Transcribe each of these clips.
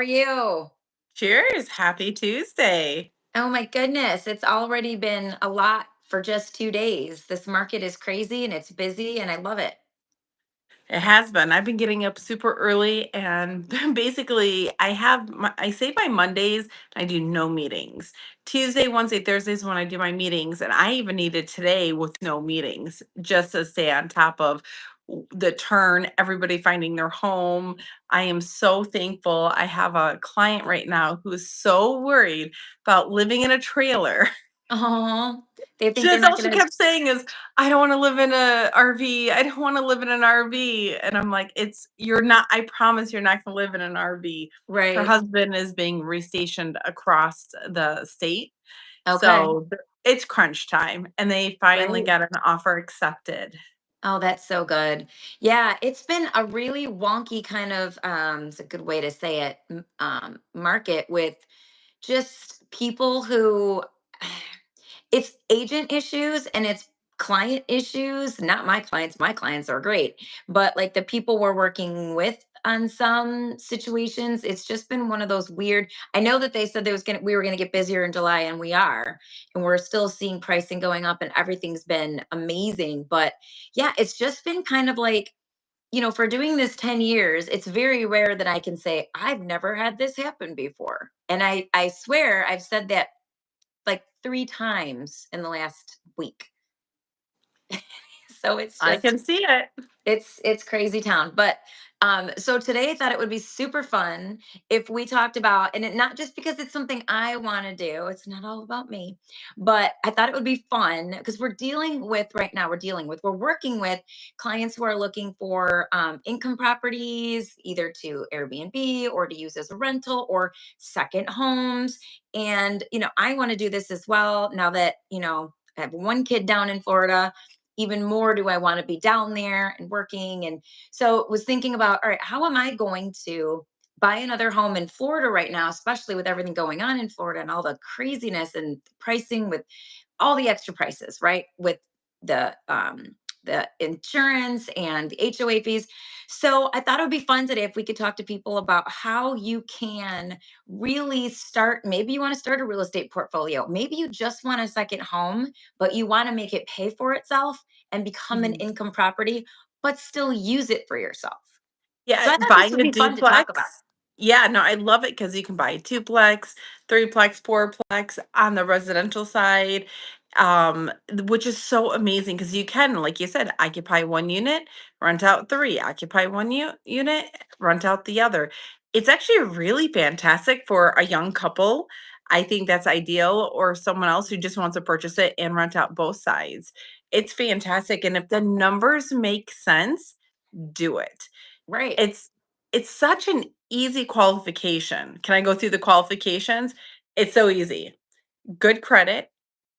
are you? Cheers. Happy Tuesday. Oh my goodness, it's already been a lot for just 2 days. This market is crazy and it's busy and I love it. It has been. I've been getting up super early and basically I say by Mondays I do no meetings. Tuesday, Wednesday, Thursdays when I do my meetings, and I even needed today with no meetings just to stay on top of the turn, everybody finding their home. I am so thankful. I have a client right now who is so worried about living in a trailer. Oh, they think they're That's not all she gonna. kept saying is, "I don't wanna live in a RV. I don't wanna live in an RV." And I'm like, you're not, I promise you're not gonna live in an RV." Her Right. husband is being restationed across the state, Okay. so it's crunch time, and they finally Right. got an offer accepted. Oh, that's so good. Yeah, it's been a really wonky kind of it's a good way to say it, market with just people who it's agent issues and it's client issues, not my clients. My clients are great, but like the people we're working with on some situations, it's just been one of those weird. I know that they said we were gonna get busier in July, and we are, and we're still seeing pricing going up and everything's been amazing. But yeah, it's just been kind of like, for doing this 10 years, it's very rare that I can say I've never had this happen before. And I swear I've said that like 3 times in the last week. So it's I just can see it. it's crazy town. But so today I thought it would be super fun if we talked about, and not just because it's something I want to do, it's not all about me, but I thought it would be fun because we're working with clients who are looking for income properties, either to Airbnb or to use as a rental or second homes. And I want to do this as well now that I have one kid down in Florida. Even more do I want to be down there and working. And so was thinking about, all right, how am I going to buy another home in Florida right now, especially with everything going on in Florida and all the craziness and pricing with all the extra prices, right? With the insurance and the HOA fees. So I thought it would be fun today if we could talk to people about how you can really start. Maybe you want to start a real estate portfolio. Maybe you just want a second home, but you want to make it pay for itself and become an Mhm. income property, but still use it for yourself. So Yeah, I thought this buying would a be fun to talk about. duplex. Yeah, no, I love it because you can buy a duplex, threeplex, fourplex on the residential side, which is so amazing because you can, like you said, occupy one unit, rent out three, occupy one unit, rent out the other. It's actually really fantastic for a young couple. I think that's ideal, or someone else who just wants to purchase it and rent out both sides. It's fantastic. And if the numbers make sense, do it. Right. It's it's such an easy qualification. Can I go through the qualifications? It's so easy. Good credit,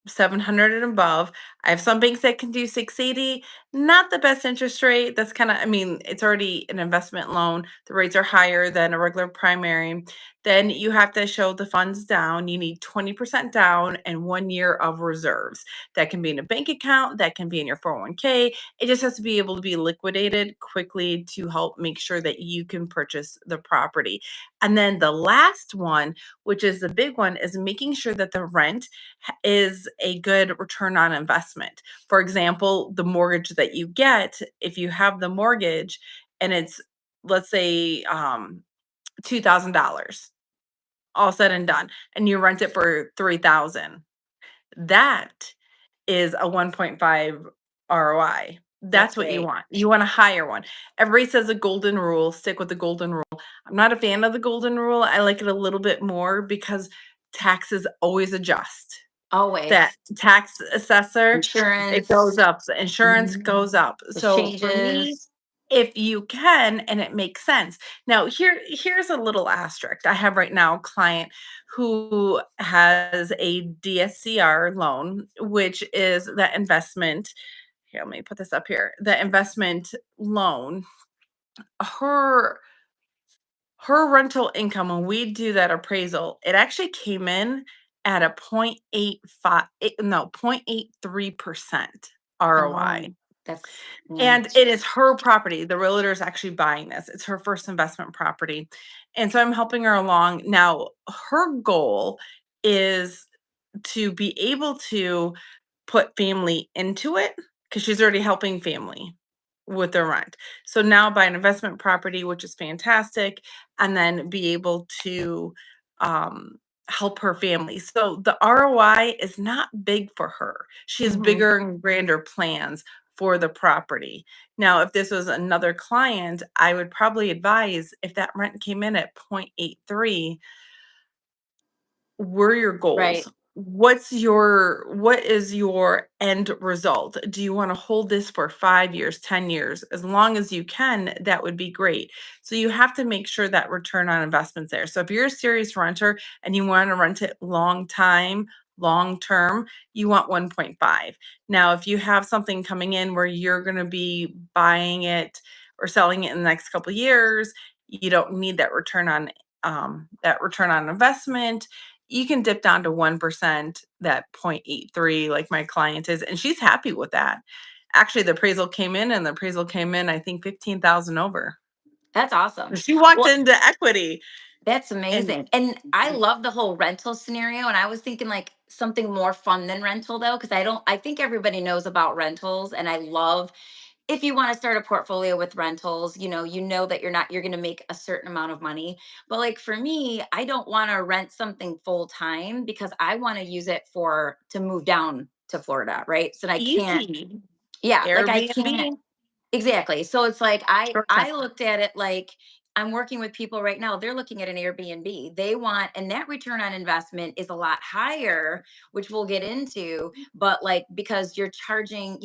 700 and above. I have some banks that can do 680. Not the best interest rate. That's kind of, I mean, it's already an investment loan. The rates are higher than a regular primary. Then you have to show the funds down. You need 20% down and 1 year of reserves. That can be in a bank account, that can be in your 401k. It just has to be able to be liquidated quickly to help make sure that you can purchase the property. And then the last one, which is the big one, is making sure that the rent is a good return on investment. For example, the mortgage that you get, if you have the mortgage and it's, let's say, $2,000 all said and done, and you rent it for 3,000, that is a 1.5 ROI. That's That's what you great. want. You want a higher one. Everybody says a golden rule, stick with the golden rule. I'm not a fan of the golden rule. I like it a little bit more because taxes always adjust. That Always. tax assessor, it goes Insurance. up, the insurance goes Mhm. up. The So for me, changes. if you can and it makes sense. Now here's a little asterisk. I have right now a client who has a DSCR loan, which is the investment. Here, let me put this up here. The investment loan. Her her rental income, when we do that appraisal, it actually came in at a 0.85, no, 0.83% Oh, ROI. That's And it is her property. The realtor is actually buying this. It's her first investment property. And so I'm helping her along. Now, her goal is to be able to put family into it because she's already helping family with their rent. So now buy an investment property, which is fantastic, and then be able to um, help her family. So the ROI is not big for her. She has Mhm. bigger and grander plans for the property. Now, if this was another client, I would probably advise if that rent came in at 0.83, what are your Right. goals? What is your end result? Do you want to hold this for 5 years, 10 years? As long as you can, that would be great. So you have to make sure that return on investment's there. So if you're a serious renter and you want to rent it long time, long term, you want 1.5. Now, if you have something coming in where you're going to be buying it or selling it in the next couple of years, you don't need that return on investment. You can dip down to 1%, that 0.83, like my client is, and she's happy with that. Actually, the appraisal came in, I think 15,000 over. That's awesome. She walked Well, into equity that's and amazing. And I love the whole rental scenario. And I was thinking like something more fun than rental though, because I think everybody knows about rentals. And I love if you want to start a portfolio with rentals, you know that you're going to make a certain amount of money. But like for me, I don't want to rent something full time because I want to use it for to move down to Florida, right? So that I can't, easy. yeah, like I can't. Airbnb, Exactly. So it's like short I time. looked at it like I'm working with people right now. They're looking at an Airbnb. They want, and that return on investment is a lot higher, which we'll get into. But like because you're charging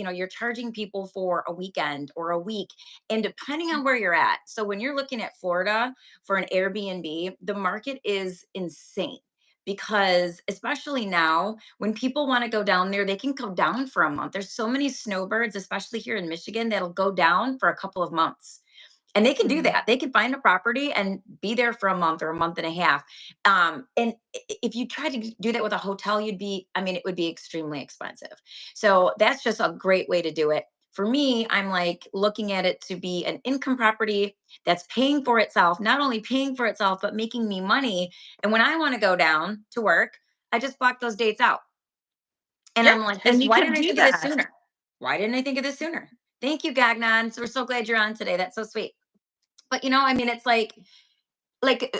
people for a weekend or a week, and depending on where you're at. So when you're looking at Florida for an Airbnb, the market is insane because especially now when people want to go down there, they can go down for a month. There's so many snowbirds, especially here in Michigan, that'll go down for a couple of months. And they can do Mhm. that. They can find a property and be there for a month or a month and a half. And if you try to do that with a hotel, it would be extremely expensive. So that's just a great way to do it. For me, I'm like looking at it to be an income property that's paying for itself, not only paying for itself, but making me money. And when I want to go down to work, I just block those dates out. And Yeah, I'm like, and you why can didn't I do think of this that. sooner? Why didn't I think of this sooner? Thank you, Gagnon. So we're so glad you're on today. That's so sweet. But it's like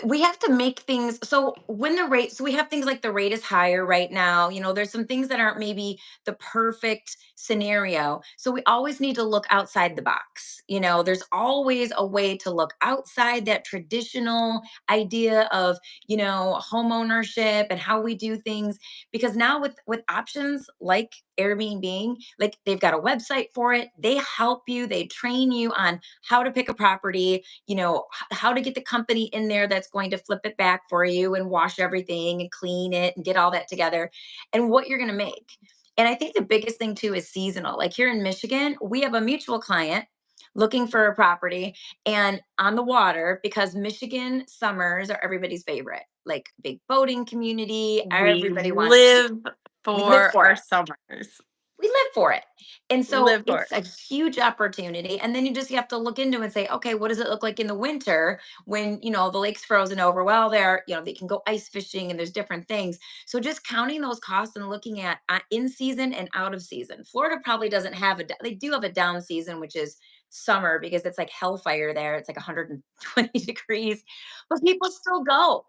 we have to make things so when the rate so we have things like the rate is higher right now. There's some things that aren't maybe the perfect scenario, so we always need to look outside the box. There's always a way to look outside that traditional idea of home ownership and how we do things, because now with options like Airbnb, like they've got a website for it. They help you, they train you on how to pick a property, how to get the company in there that's going to flip it back for you and wash everything and clean it and get all that together and what you're going to make. And I think the biggest thing too is seasonal. Like here in Michigan, we have a mutual client looking for a property and on the water, because Michigan summers are everybody's favorite. Like big boating community, We everybody wants to, live we live for for our it. summers. We live for it. And We so live for it's it. a huge opportunity. And then you have to look into and say, okay, what does it look like in the winter when, the lake's frozen over? Well, they can go ice fishing and there's different things. So just counting those costs and looking at in season and out of season. Florida probably doesn't have they do have a down season, which is summer, because it's like hellfire there. It's like 120 degrees, but people still go.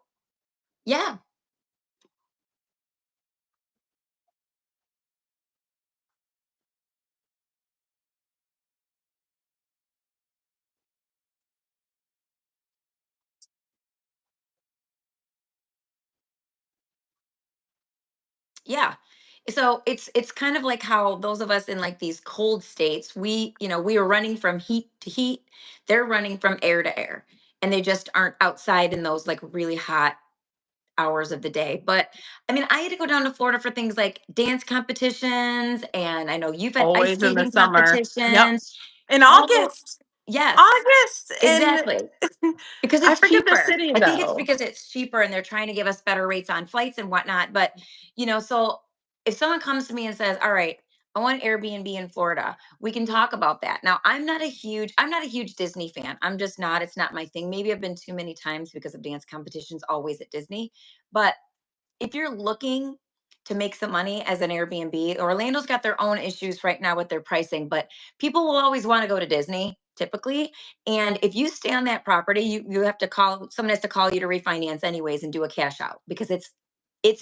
Yeah. Yeah. So it's kind of like how those of us in like these cold states, we are running from heat to heat. They're running from air to air. And they just aren't outside in those like really hot hours of the day. But I had to go down to Florida for things like dance competitions, and I know you've had ice Always in the skating summer. Yep. competitions. In All August. yes, August, and exactly. Because I it's forget the cheaper. city I think it's though. because it's cheaper and they're trying to give us better rates on flights and whatnot. But, so if someone comes to me and says, all right, I want Airbnb in Florida. We can talk about that. Now, I'm not a huge Disney fan. I'm just not. It's not my thing. Maybe I've been too many times because of dance competitions always at Disney. But if you're looking to make some money as an Airbnb, Orlando's got their own issues right now with their pricing, but people will always want to go to Disney typically. And if you stay on that property, you have to call someone has to call you to refinance anyways and do a cash out because it's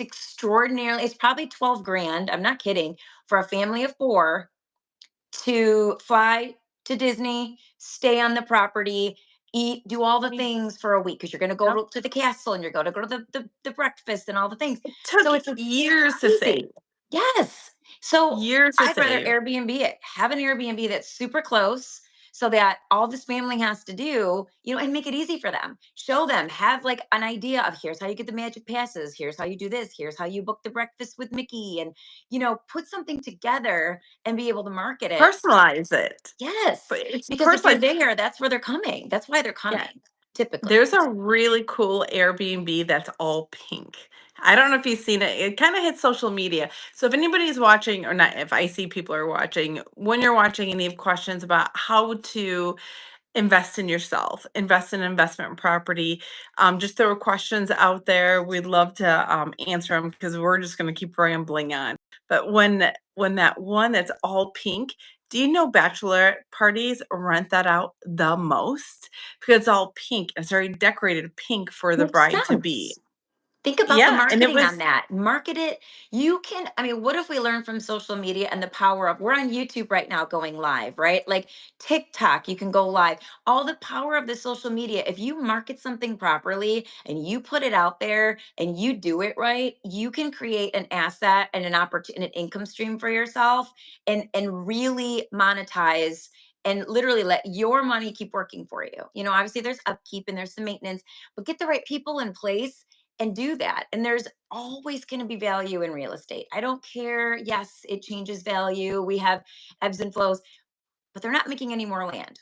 extraordinarily it's probably 12 grand. I'm not kidding for a family of four to fly to Disney, stay on the property, eat, do all the things for a week because you're going to go Yep. to the castle and you're going to go to the breakfast and all the things. It took So it's years to easy. save. Yes. So Years to I'd rather save. Airbnb it. Have an Airbnb that's super close so that all this family has to do, and make it easy for them. Show them, have like an idea of here's how you get the magic passes, here's how you do this, here's how you book the breakfast with Mickey, and put something together and be able to market it. Personalize it. But Yes. it's Because if you're personalized. there, that's where they're coming. That's why they're Yeah. coming, typically. There's a really cool Airbnb that's all pink. I don't know if you've seen it. It kind of hits social media. So if anybody's watching, or not, if I see people are watching, when you're watching and you have questions about how to invest in yourself, invest in investment property. Just throw questions out there. We'd love to answer them because we're just going to keep rambling on. But when that one that's all pink, do you know bachelor parties rent that out the most because it's all pink? It's very decorated pink for the Makes bride to be. sense. Think about the Yeah, and it marketing on was that. Market it. What if we learn from social media and the power of, we're on YouTube right now going live, right? Like TikTok, you can go live. All the power of the social media. If you market something properly and you put it out there and you do it right, you can create an asset and an opportunity, an income stream for yourself and really monetize and literally let your money keep working for you. Obviously there's upkeep and there's some maintenance, but get the right people in place and do that. And there's always going to be value in real estate. I don't care. Yes, it changes value. We have ebbs and flows, but they're not making any more land.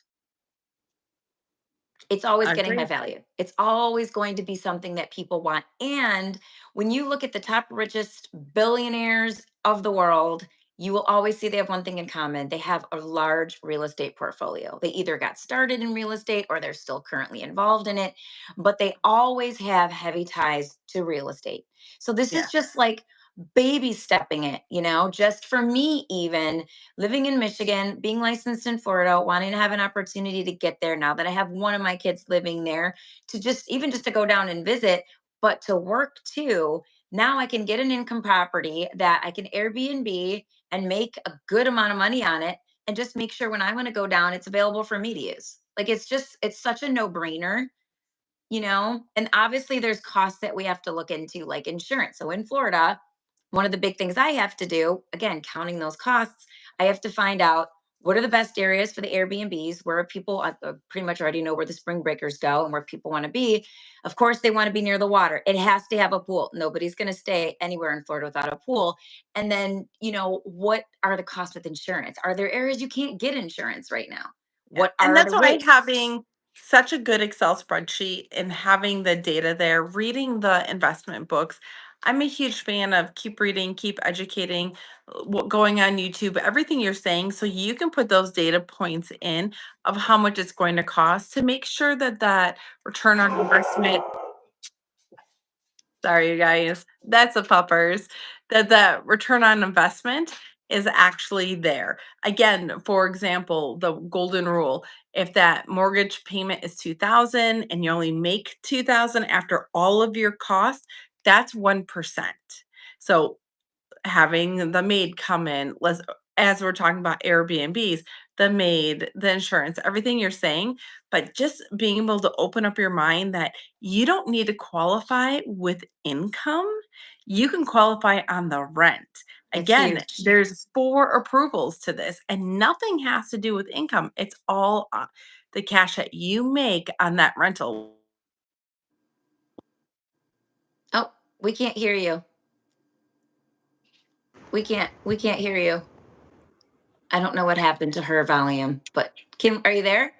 It's always getting high agreed. value. It's always going to be something that people want. And when you look at the top richest billionaires of the world, you will always see they have one thing in common. They have a large real estate portfolio. They either got started in real estate or they're still currently involved in it, but they always have heavy ties to real estate. So this is Yeah. just like baby stepping it, just for me, even living in Michigan, being licensed in Florida, wanting to have an opportunity to get there now that I have one of my kids living there, to just to go down and visit, but to work too. Now I can get an income property that I can Airbnb and make a good amount of money on it and just make sure when I want to go down, it's available for me to use. Like it's such a no-brainer, and obviously there's costs that we have to look into, like insurance. So in Florida, one of the big things I have to do, again, counting those costs, I have to find out what are the best areas for the Airbnbs where people pretty much already know where the spring breakers go and where people want to be. Of course, they want to be near the water. It has to have a pool. Nobody's going to stay anywhere in Florida without a pool. And then, what are the costs with insurance? Are there areas you can't get insurance right now? Yeah, What and are the that's why rates? having such a good Excel spreadsheet and having the data there, reading the investment books. I'm a huge fan of keep reading, keep educating, going on YouTube, everything you're saying, so you can put those data points in of how much it's going to cost to make sure that that return on investment. Sorry, you guys. That's the puppers. That return on investment is actually there. Again, for example, the golden rule, if that mortgage payment is 2,000 and you only make 2,000 after all of your costs, that's 1%. So having the maid come in, let's as we're talking about Airbnbs, the maid, the insurance, everything you're saying, but just being able to open up your mind that you don't need to qualify with income. You can qualify on the rent. It's Again, huge. there's 4 approvals to this, and nothing has to do with income. It's all the cash that you make on that rental. Oh, we can't hear you. We can't hear you. I don't know what happened to her volume, but Kim, are you there?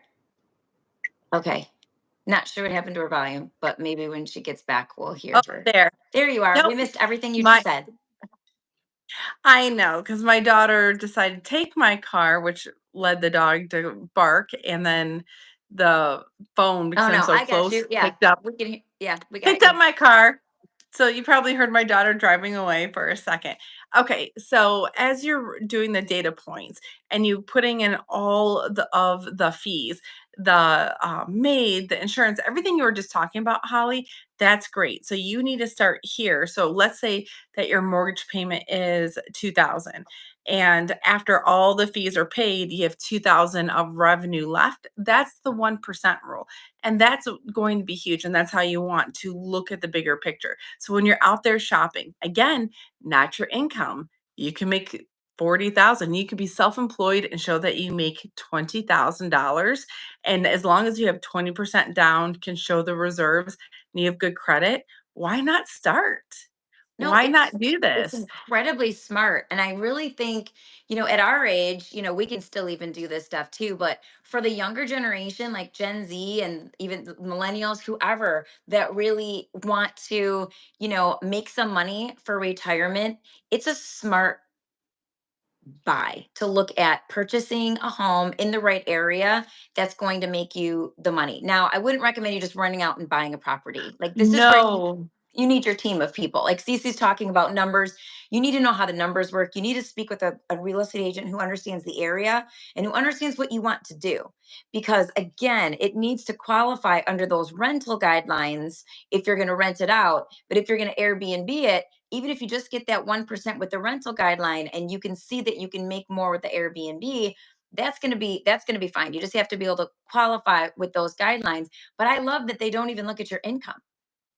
Okay. Not sure what happened to her volume, but maybe when she gets back, we'll hear Oh, her. there. There you are. We Nope. missed everything you just My said. I know, because my daughter decided to take my car, which led the dog to bark, and then the phone, because Oh I'm no, so I got close, you. Yeah, yeah, we got picked you. up my car. So you probably heard my daughter driving away for a second. Okay, so as you're doing the data points and you putting in all the fees, the maid, the insurance, everything you were just talking about, Holly, that's great. So you need to start here. So let's say that your mortgage payment is 2,000, and after all the fees are paid, you have 2,000 of revenue left. That's the 1% rule. And that's going to be huge. And that's how you want to look at the bigger picture. So when you're out there shopping, again, not your income. You can make 40,000. You could be self-employed and show that you make $20,000. And as long as you have 20% down, can show the reserves, and you have good credit, why not start? No, Why not do it's this? incredibly smart. And I really think, at our age, we can still even do this stuff too. But for the younger generation, like Gen Z and even the millennials, whoever that really want to, make some money for retirement, it's a smart buy to look at purchasing a home in the right area that's going to make you the money. Now, I wouldn't recommend you just running out and buying a property. Like this is where No. you need your team of people. Like Cece's talking about numbers. You need to know how the numbers work. You need to speak with a real estate agent who understands the area and who understands what you want to do. Because again, it needs to qualify under those rental guidelines if you're going to rent it out. But if you're going to Airbnb it, even if you just get that 1% with the rental guideline and you can see that you can make more with the Airbnb, that's going to be fine. You just have to be able to qualify with those guidelines. But I love that they don't even look at your income.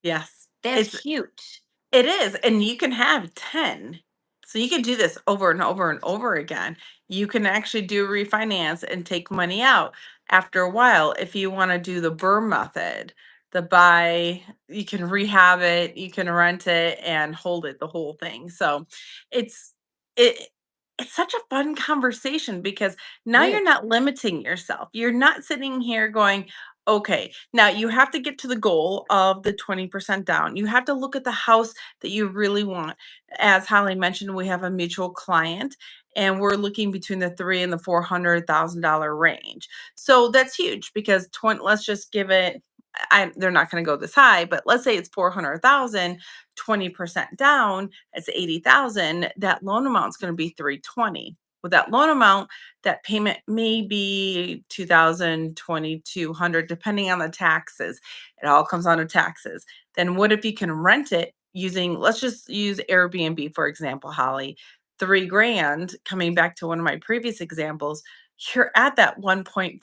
Yes. That's It's huge. It is, and you can have 10. So you can do this over and over and over again. You can actually do refinance and take money out after a while if you want to do the BRRRR method. The buy, you can rehab it, you can rent it and hold it, the whole thing. So it's it it's such a fun conversation because now It you're is. not limiting yourself. You're not sitting here going, okay, now you have to get to the goal of the 20% down. You have to look at the house that you really want. As Holly mentioned, we have a mutual client and we're looking between the three and the $400,000 range. So that's huge because 20, let's just give it, they're not going to go this high, but let's say it's 400,000, 20% down, it's 80,000. That loan amount is going to be 320. With that loan amount, that payment may be 2,000, 2,200, depending on the taxes. It all comes on to taxes. Then what if you can rent it using, let's just use Airbnb, for example, Holly, 3 grand, coming back to one of my previous examples, you're at that 1.5,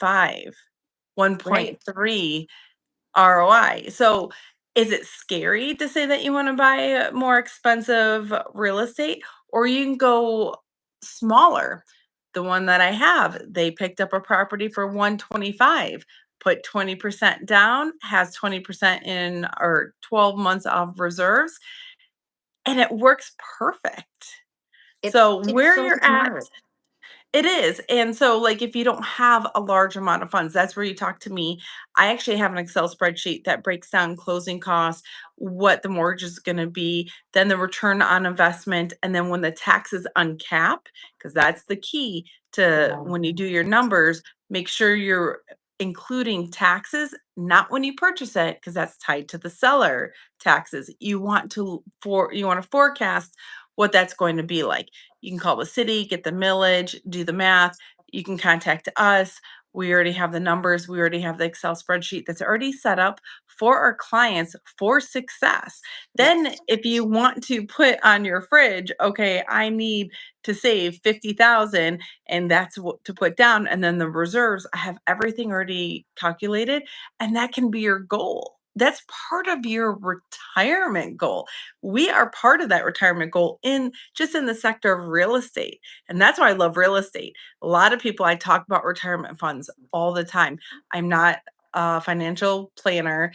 Right. 1.3 ROI. So is it scary to say that you want to buy a more expensive real estate, or you can go smaller? The one that I have, they picked up a property for 125, put 20% down, has 20% in or 12 months of reserves, and it works perfect. It's So it's where so you're at, smart. it is. And so, like, if you don't have a large amount of funds, that's where you talk to me. I actually have an Excel spreadsheet that breaks down closing costs, what the mortgage is going to be, then the return on investment, and then when the taxes uncap, because that's the key to Yeah. when you do your numbers, make sure you're including taxes, not when you purchase it, because that's tied to the seller taxes. You want to forecast what that's going to be like. You can call the city, get the millage, do the math. You can contact us. We already have the numbers. We already have the Excel spreadsheet that's already set up for our clients for success. Then, Yes. if you want to put on your fridge, okay, I need to save 50,000 and that's what to put down. And then the reserves, I have everything already calculated. And that can be your goal. That's part of your retirement goal. We are part of that retirement goal in just in the sector of real estate. And that's why I love real estate. A lot of people, I talk about retirement funds all the time. I'm not a financial planner.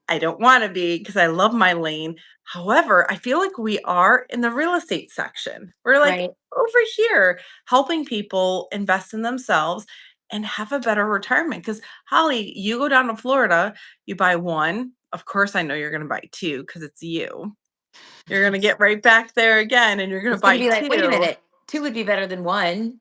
I don't want to be because I love my lane. However, I feel like we are in the real estate section. We're like Right. over here helping people invest in themselves and have a better retirement. Because, Holly, you go down to Florida, you buy one. Of course, I know you're going to buy two because it's you. You're gonna get right back there again, and you're gonna It's gonna buy be like, "Wait a 2. minute, 2 would be better than 1."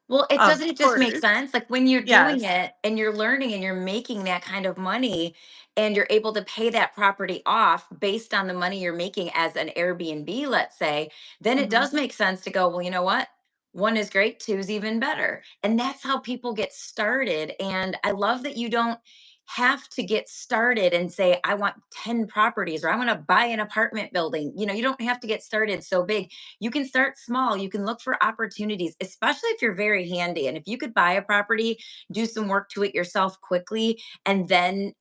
Well, it Of doesn't it just make course. sense? Like, when you're doing Yes. it and you're learning and you're making that kind of money and you're able to pay that property off based on the money you're making as an Airbnb, let's say, then it Mhm. does make sense to go, "Well, you know what? 1 is great, 2 is even better." And that's how people get started, and I love that you don't have to get started and say, "I want 10 properties," or, "I wanna buy an apartment building." You don't have to get started so big. You can start small. You can look for opportunities, especially if you're very handy. And if you could buy a property, do some work to it yourself quickly, and then,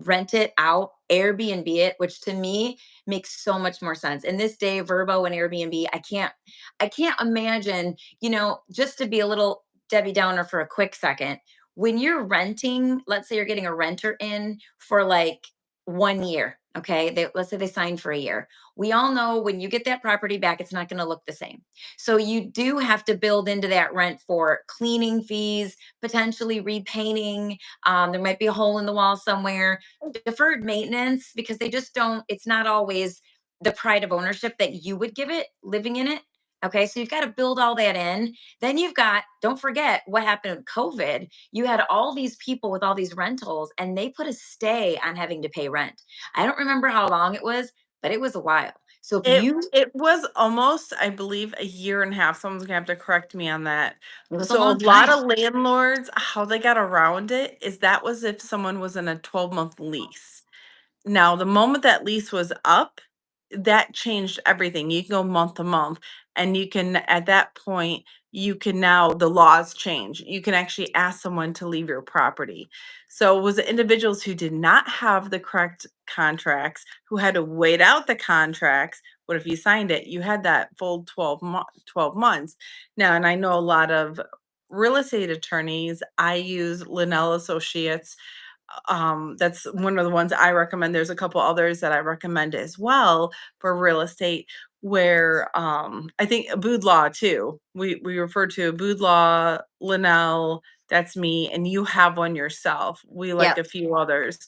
rent it out, Airbnb it, which to me makes so much more sense. In this day, Verbo and Airbnb, I can't imagine, just to be a little Debbie Downer for a quick second. When you're renting, let's say you're getting a renter in for like 1 year. Okay. Let's say they signed for a year. We all know when you get that property back, it's not going to look the same. So you do have to build into that rent for cleaning fees, potentially repainting. There might be a hole in the wall somewhere, deferred maintenance, because they just don't, it's not always the pride of ownership that you would give it living in it. Okay. So you've got to build all that in. Then you've got, don't forget what happened with COVID. You had all these people with all these rentals and they put a stay on having to pay rent. I don't remember how long it was, but it was a while. So if It you it was almost, I believe, a year and a half. Someone's gonna have to correct me on that. It was a So a long lot time. of landlords, how they got around it is that was if someone was in a 12-month lease. Now, the moment that lease was up, that changed everything. You can go month to month, and you can, at that point, you can now, the laws change. You can actually ask someone to leave your property. So, it was the individuals who did not have the correct contracts, who had to wait out the contracts. What if you signed it? You had that full 12 months. Now, and I know a lot of real estate attorneys. I use Linnell Associates. That's one of the ones I recommend. There's a couple others that I recommend as well for real estate, where I think Abood Law too. We refer to Abood Law, Linnell, that's me, and you have one yourself. We like Yep. a few others.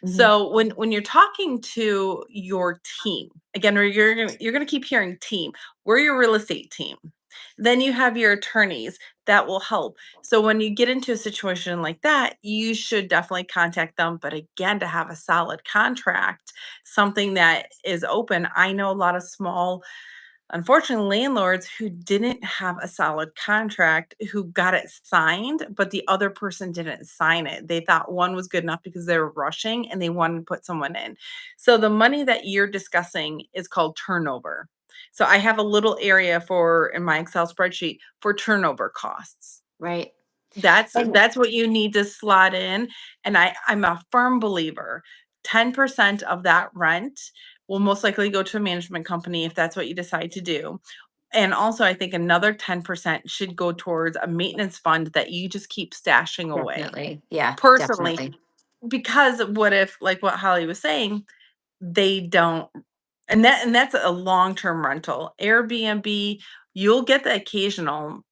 Mhm. So when you're talking to your team, again, you're gonna keep hearing team. We're your real estate team. Then you have your attorneys that will help. So when you get into a situation like that, you should definitely contact them. But again, to have a solid contract, something that is open. I know a lot of small, unfortunately, landlords who didn't have a solid contract, who got it signed, but the other person didn't sign it. They thought one was good enough because they were rushing and they wanted to put someone in. So the money that you're discussing is called turnover. So I have a little area for in my Excel spreadsheet for turnover costs. Right. That's And that's what you need to slot in, and I'm a firm believer, 10% of that rent will most likely go to a management company if that's what you decide to do, and also, I think another 10% should go towards a maintenance fund that you just keep stashing away. definitely. Yeah, Personally, definitely. because what if, like what Holly was saying, they don't, and that's a long-term rental. Airbnb, you'll get the occasional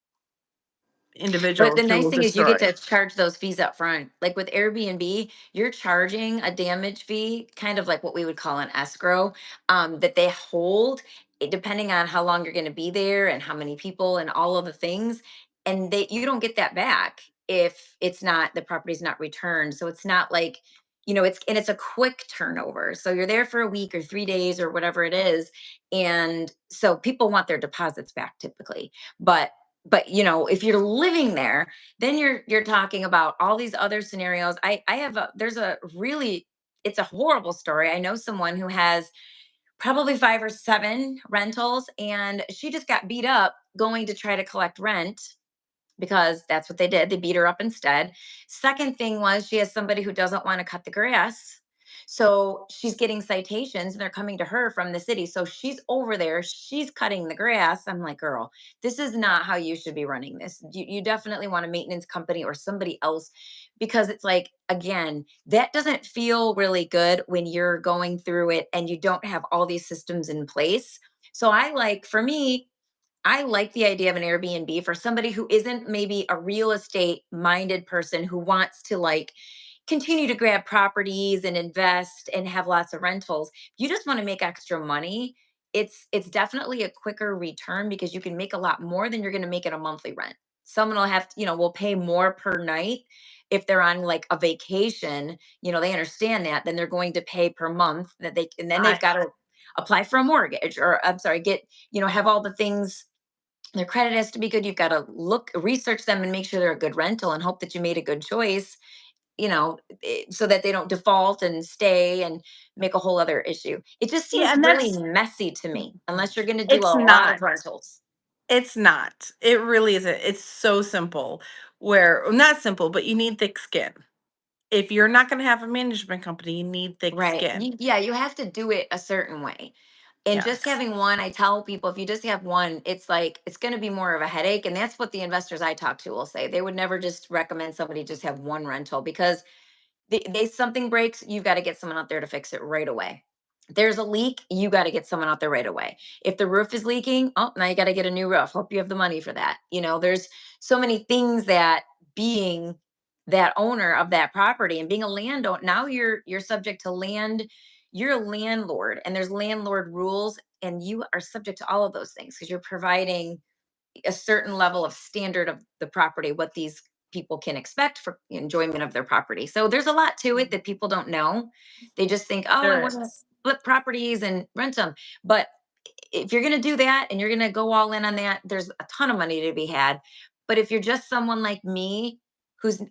But individuals the who nice will thing is you destroy. get to charge those fees up front. Like with Airbnb, you're charging a damage fee, kind of like what we would call an escrow, that they hold depending on how long you're going to be there and how many people and all of the things. And you don't get that back if the property's not returned. So it's not like, it's a quick turnover. So you're there for a week or 3 days or whatever it is. And so people want their deposits back typically. But if you're living there, then you're talking about all these other scenarios. I have a there's a really it's a horrible story. I know someone who has probably 5 or 7 rentals, and she just got beat up going to try to collect rent because that's what they did. They beat her up instead. Second thing was she has somebody who doesn't want to cut the grass. So she's getting citations and they're coming to her from the city. So she's over there, she's cutting the grass. I'm like, girl, this is not how you should be running this. You definitely want a maintenance company or somebody else, because it's like, again, that doesn't feel really good when you're going through it and you don't have all these systems in place. So for me, I like the idea of an Airbnb for somebody who isn't maybe a real estate minded person who wants to, like, continue to grab properties and invest and have lots of rentals. You just want to make extra money. It's definitely a quicker return because you can make a lot more than you're going to make at a monthly rent. Someone will have to, will pay more per night if they're on like a vacation, they understand that, then they're going to pay per month that they and then they've I got to apply for a mortgage, or I'm sorry, get, have all the things. Their credit has to be good. You've got to research them and make sure they're a good rental and hope that you made a good choice, so that they don't default and stay and make a whole other issue. It just yeah, seems and really that's messy to me, unless you're going to do it's a lot not. of rentals. It's not. It really isn't. It's so simple. Where well, not simple, but you need thick skin. If you're not going to have a management company, you need thick Right. skin. Yeah, you have to do it a certain way. And just Yes. having one, I tell people, if you just have one, it's like it's going to be more of a headache. And that's what the investors I talk to will say. They would never just recommend somebody just have one rental because they something breaks, you've got to get someone out there to fix it right away. There's a leak, you got to get someone out there right away. If the roof is leaking, oh, now you got to get a new roof. Hope you have the money for that. There's so many things that being that owner of that property and being a landowner, now you're subject to land. You're a landlord and there's landlord rules, and you are subject to all of those things because you're providing a certain level of standard of the property, what these people can expect for enjoyment of their property. So there's a lot to it that people don't know. They just think, oh, I There want to is. flip properties and rent them. But if you're going to do that and you're going to go all in on that, there's a ton of money to be had. But if you're just someone like me,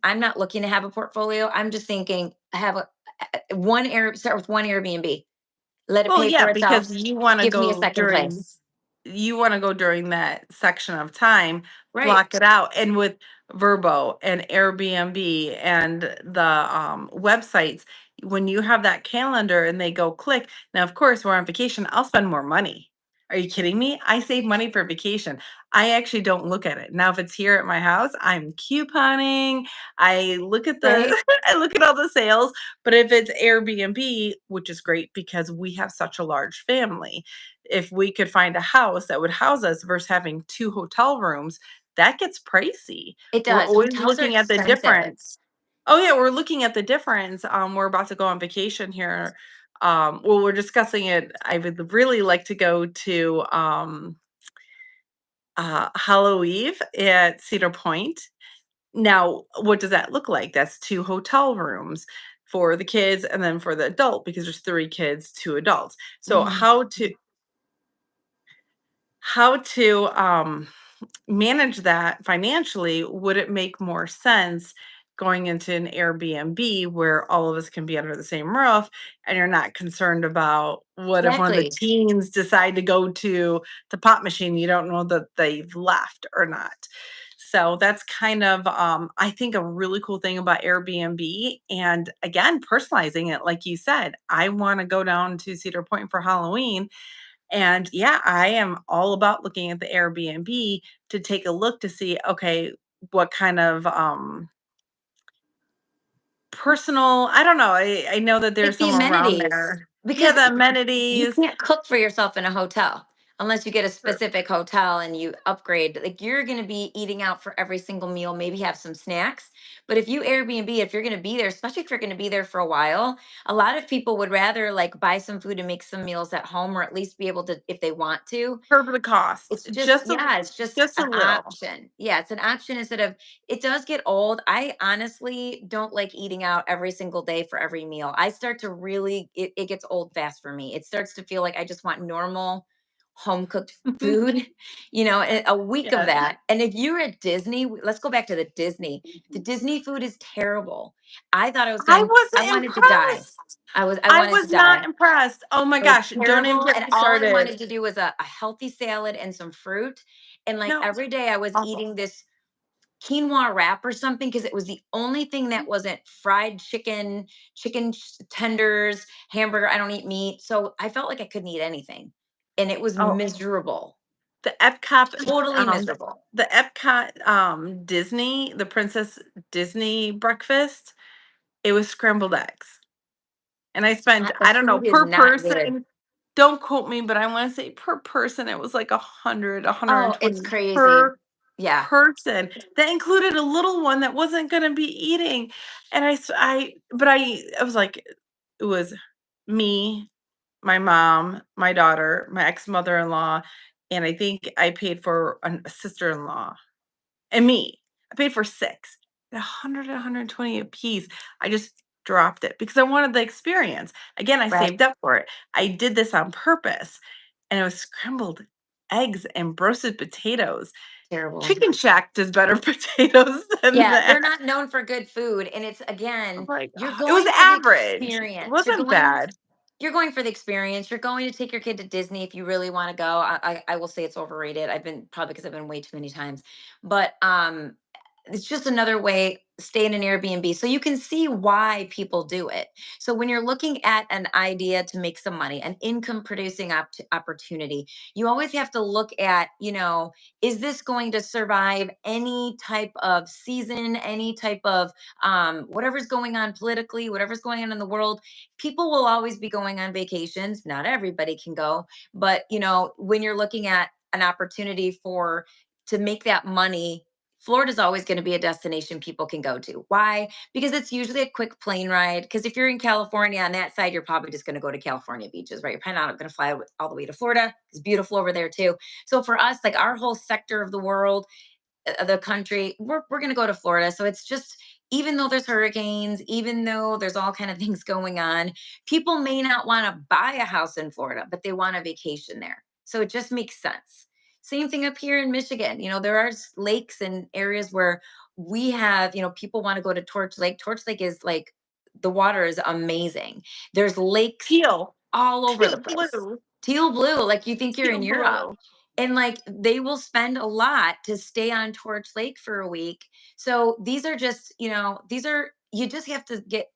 I'm not looking to have a portfolio, I'm just thinking, have start with one Airbnb, let it Well, pay yeah, for itself, because you want to give me a go second during place. that section of time, Right. block it out. And with Verbo and Airbnb and the websites, when you have that calendar and they go click, now, of course, we're on vacation, I'll spend more money. Are you kidding me? I save money for vacation. I actually don't look at it. Now, if it's here at my house, I'm couponing. I look at Right. I look at all the sales. But if it's Airbnb, which is great because we have such a large family, if we could find a house that would house us versus having 2 hotel rooms, that gets pricey. It We're does. always Hotels are looking at the expensive. difference. Oh, yeah, we're looking at the difference. We're about to go on vacation here. Well, we're discussing it. I would really like to go to Hallow Eve at Cedar Point. Now, what does that look like? That's 2 hotel rooms for the kids and then for the adult because there's 3 kids, 2 adults. So Mhm. how to manage that financially, would it make more sense going into an Airbnb where all of us can be under the same roof and you're not concerned about what if one of the Exactly. teens decide to go to the pop machine, you don't know that they've left or not. So that's kind of I think a really cool thing about Airbnb, and again personalizing it like you said. I want to go down to Cedar Point for Halloween, and yeah, I am all about looking at the Airbnb to take a look to see, okay, what kind of personal, I don't know. I know that Like there's the some around amenities, there. Yeah, because the you amenities. can't cook for yourself in a hotel unless you get a Sure. specific hotel and you upgrade. Like you're going to be eating out for every single meal, maybe have some snacks. But if you Airbnb, if you're going to be there, especially if you're going to be there for a while, a lot of people would rather like buy some food and make some meals at home, or at least be able to, if they want to. For the cost. It's just, yeah, it's just Just a an little. option. Yeah, it's an option instead of, it does get old. I honestly don't like eating out every single day for every meal. I start to really, it gets old fast for me. It starts to feel like I just want normal home cooked food, a week of Yes. that. And if you're at Disney, let's go back to the Disney. The Disney food is terrible. I I wasn't wanted to die. impressed. I I wanted to was die. not impressed. Oh my It was gosh, don't even terrible, get and me all I started. wanted to do was a healthy salad and some fruit, and, like, No, every day I was awful. eating this quinoa wrap or something because it was the only thing that wasn't fried chicken, tenders, hamburger. I don't eat meat, so I felt like I couldn't eat anything, and it was Oh, miserable, the Epcot, totally miserable. the Epcot, Disney, the Princess Disney breakfast, it was scrambled eggs. And I It's spent, not, the I don't know, food is per not good. person, don't quote me, but I want to say per person, it was like 100, Oh, it's 120 per crazy. Yeah. person that included a little one that wasn't going to be eating. And I was like, it was me, my mom, my daughter, my ex-mother-in-law, and I think I paid for a sister-in-law and me. I paid for 6. 100 and 120 a piece. I just dropped it because I wanted the experience. Again, I Right. saved up for it. I did this on purpose. And it was scrambled eggs and roasted potatoes. Terrible. Chicken Shack does better potatoes than Yeah, they're that. not known for good food, and it's I'm again, like, you're it was going for the average. It experience. wasn't bad. You're going for the experience. You're going to take your kid to Disney if you really want to go. I will say it's overrated. I've been probably because I've been way too many times, but it's just another way stay in an Airbnb so you can see why people do it. So when you're looking at an idea to make some money, an income producing opportunity, you always have to look at, is this going to survive any type of season, any type of whatever's going on politically, whatever's going on in the world. People will always be going on vacations. Not everybody can go, but when you're looking at an opportunity for to make that money, Florida's always going to be a destination people can go to. Why? Because it's usually a quick plane ride. Because if you're in California on that side, you're probably just going to go to California beaches, right? You're probably not going to fly all the way to Florida. It's beautiful over there too. So for us, like our whole sector of the world, the country, we're going to go to Florida. So it's just, even though there's hurricanes, even though there's all kind of things going on, people may not want to buy a house in Florida, but they want a vacation there. So it just makes sense. Same thing up here in Michigan. There are lakes and areas where we have, people want to go to Torch Lake. Torch Lake is like, the water is amazing. There's lakes Teal. all over the Teal place. blue. Teal blue, like you think you're Teal in Europe. blue. And like they will spend a lot to stay on Torch Lake for a week. So these are just, you just have to get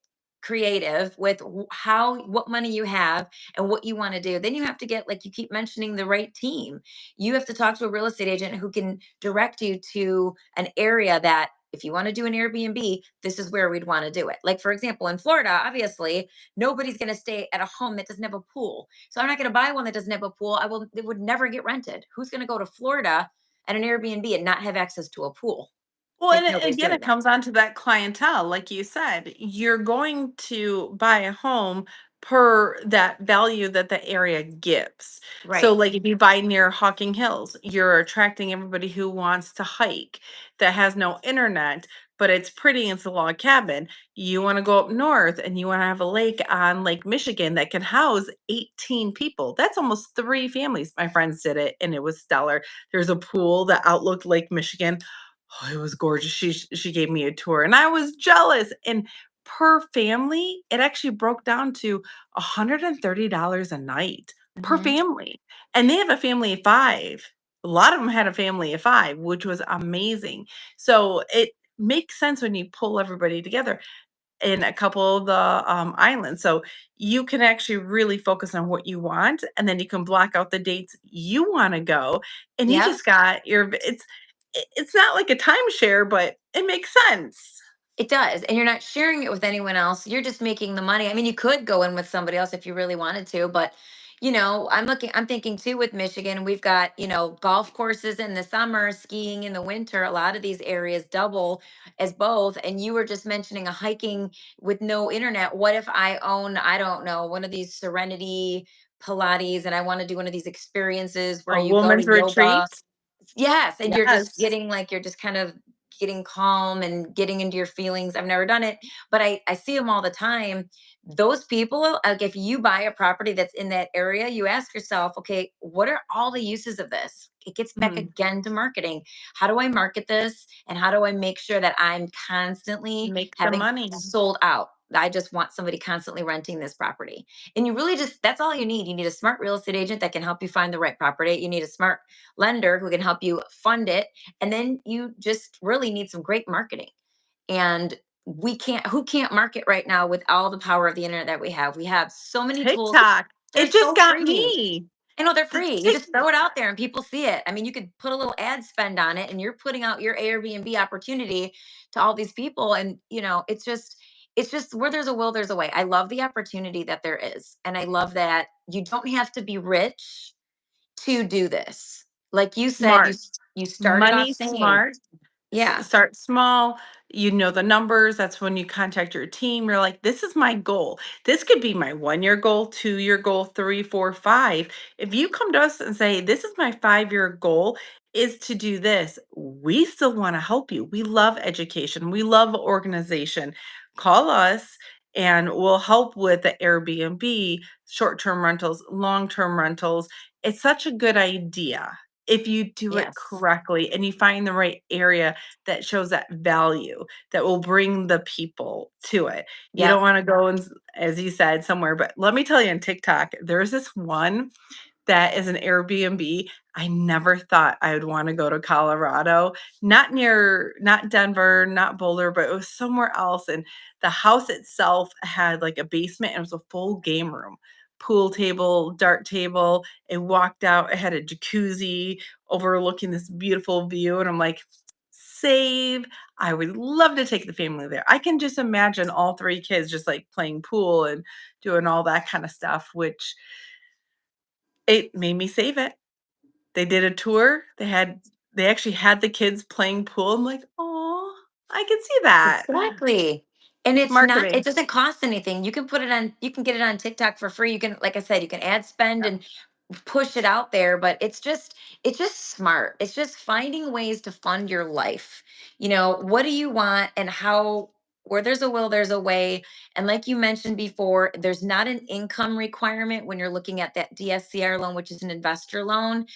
creative with what money you have and what you want to do. Then you have to get, like you keep mentioning, the right team. You have to talk to a real estate agent who can direct you to an area that, if you want to do an Airbnb, this is where we'd want to do it. Like, for example, in Florida, obviously, nobody's going to stay at a home that doesn't have a pool. So I'm not going to buy one that doesn't have a pool. It would never get rented. Who's going to go to Florida at an Airbnb and not have access to a pool? Well, Like, and nobody's again, doing it that. comes on to that clientele. Like you said, you're going to buy a home per that value that the area gives. So, Right. like if you buy near Hawking Hills, you're attracting everybody who wants to hike that has no internet, but it's pretty and it's a log cabin. You want to go up north and you want to have a lake on Lake Michigan that can house 18 people. That's almost 3 families. My friends did it and it was stellar. There's a pool that outlooked Lake Michigan. Oh, it was gorgeous. She gave me a tour and I was jealous. And per family, it actually broke down to $130 a night per Hmm. family. And they have a family of 5. A lot of them had a family of 5, which was amazing. So it makes sense when you pull everybody together in a couple of the islands. So you can actually really focus on what you want, and then you can block out the dates you want to go. And you Yep. just got it's not like a timeshare, but it makes sense. It does. And you're not sharing it with anyone else. You're just making the money. I mean, you could go in with somebody else if you really wanted to, but I'm thinking too with Michigan, we've got, golf courses in the summer, skiing in the winter. A lot of these areas double as both. And you were just mentioning a hiking with no internet. What if I own, I don't know, one of these Serenity Pilates and I want to do one of these experiences where A you go to woman's yoga? retreat. Yes, and you're just Yes. getting like you're just kind of getting calm and getting into your feelings. I've never done it, but I see them all the time. Those people, like if you buy a property that's in that area, you ask yourself, okay, what are all the uses of this? It gets back Mhm. again to marketing. How do I market this? And how do I make sure that I'm constantly Make the having money. sold out? I just want somebody constantly renting this property. And you really just, that's all you need. You need a smart real estate agent that can help you find the right property. You need a smart lender who can help you fund it. And then you just really need some great marketing. And who can't market right now with all the power of the internet that we have? We have so many tools. TikTok. They're It just so got free. me. I know they're The free. You Tik just throw it out there and people see it. I mean, you could put a little ad spend on it and you're putting out your Airbnb opportunity to all these people. And, it's just where there's a will, there's a way. I love the opportunity that there is. And I love that you don't have to be rich to do this. Like you said, Smart. You started off Money saying, smart. yeah, Start small. You know the numbers. That's when you contact your team. You're like, this is my goal. This could be my 1 year goal, 2 year goal, three, four, five. If you come to us and say, this is my 5 year goal, is to do this, we still want to help you. We love education. We love organization. Call us and we'll help with the Airbnb, short term rentals, long term rentals. It's such a good idea if you do it yes, correctly and you find the right area that shows that value that will bring the people to it. You don't yep, want to go and, as you said, somewhere. But let me tell you, on TikTok, there's this one that is an Airbnb. I never thought I would want to go to Colorado, not Denver, not Boulder, but it was somewhere else. And the house itself had like a basement and it was a full game room, pool table, dart table. It walked out, it had a jacuzzi overlooking this beautiful view. And I'm like, save. I would love to take the family there. I can just imagine all three kids just like playing pool and doing all that kind of stuff, which it made me save it. They did a tour. They actually had the kids playing pool. I'm like, "Oh, I can see that." exactly. And it's not, it Marketing. doesn't cost anything. You can put it on, you can get it on TikTok for free. You can, like I said, you can add spend Yeah. and push it out there, but it's just smart. It's just finding ways to fund your life. What do you want, and how, where there's a will there's a way. And like you mentioned before, there's not an income requirement when you're looking at that DSCR loan, which is an investor loan.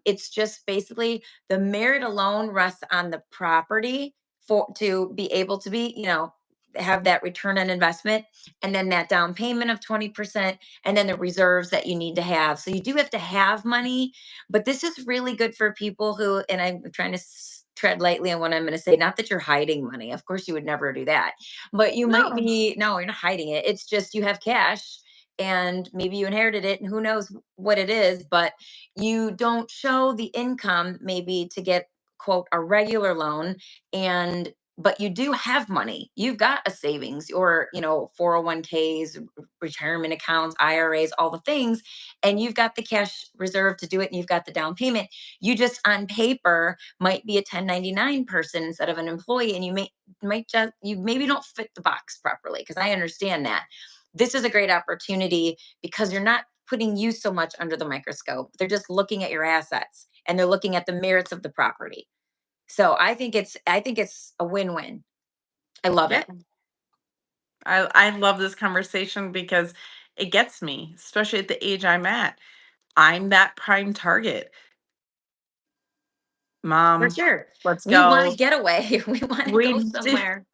It's just basically the merit alone rests on the property for to be able to be, have that return on investment, and then that down payment of 20%, and then the reserves that you need to have. So you do have to have money, but this is really good for people who, and I'm trying to tread lightly on what I'm going to say. Not that you're hiding money. Of course, you would never do that. But you might No. be, no, you're not hiding it. It's just you have cash and maybe you inherited it and who knows what it is, but you don't show the income maybe to get quote a regular loan, and but you do have money. You've got a savings or, 401ks, retirement accounts, IRAs, all the things, and you've got the cash reserve to do it and you've got the down payment. You just on paper might be a 1099 person instead of an employee, and might just you maybe don't fit the box properly, because I understand that. This is a great opportunity because you're not putting you so much under the microscope. They're just looking at your assets and they're looking at the merits of the property. So I think it's a win-win. I love Yeah. it. I love this conversation because it gets me, especially at the age I'm at. I'm that prime target. For Mom, sure. let's We want to go. get away. We want to We go do. somewhere.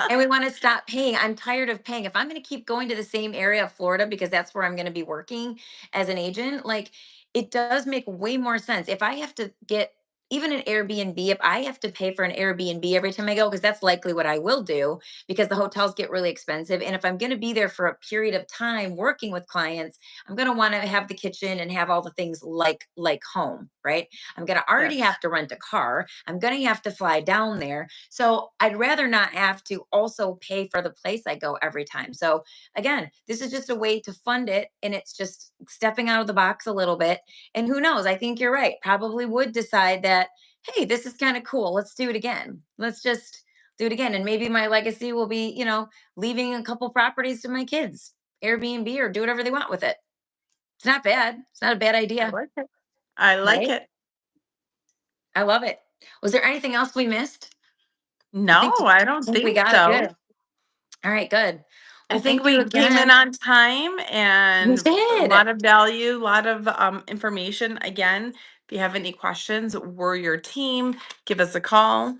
And we want to stop paying. I'm tired of paying. If I'm going to keep going to the same area of Florida because that's where I'm going to be working as an agent, like it does make way more sense. If I have to get even an Airbnb, if I have to pay for an Airbnb every time I go, because that's likely what I will do because the hotels get really expensive. And if I'm going to be there for a period of time working with clients, I'm going to want to have the kitchen and have all the things like home, right? I'm going to already Yes. have to rent a car. I'm going to have to fly down there. So I'd rather not have to also pay for the place I go every time. So again, this is just a way to fund it. And it's just stepping out of the box a little bit. And who knows? I think you're right. Probably would decide that, hey, this is kind of cool. Let's do it again. Let's just do it again. And maybe my legacy will be, leaving a couple properties to my kids, Airbnb, or do whatever they want with it. It's not bad. It's not a bad I idea, like it. I like right? it. I love it. Was there anything else we missed? I No, think I don't think we think got it good. so. All right, good. I Well, think thank you we came in again. on time We and a did. lot of value, a lot of information. Again, if you have any questions, we're your team. Give us a call.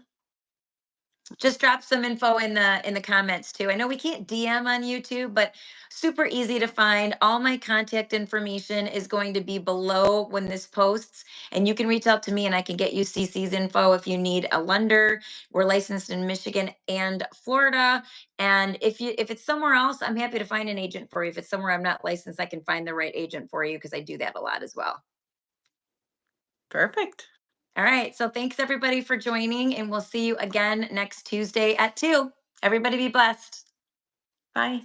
Just drop some info in the comments too. I know we can't DM on YouTube, but super easy to find. All my contact information is going to be below when this posts, and you can reach out to me and I can get you CC's info if you need a lender. We're licensed in Michigan and Florida, and if it's somewhere else, I'm happy to find an agent for you. If it's somewhere I'm not licensed, I can find the right agent for you because I do that a lot as well. Perfect. All right. So thanks everybody for joining, and we'll see you again next Tuesday at 2. Everybody be blessed. Bye.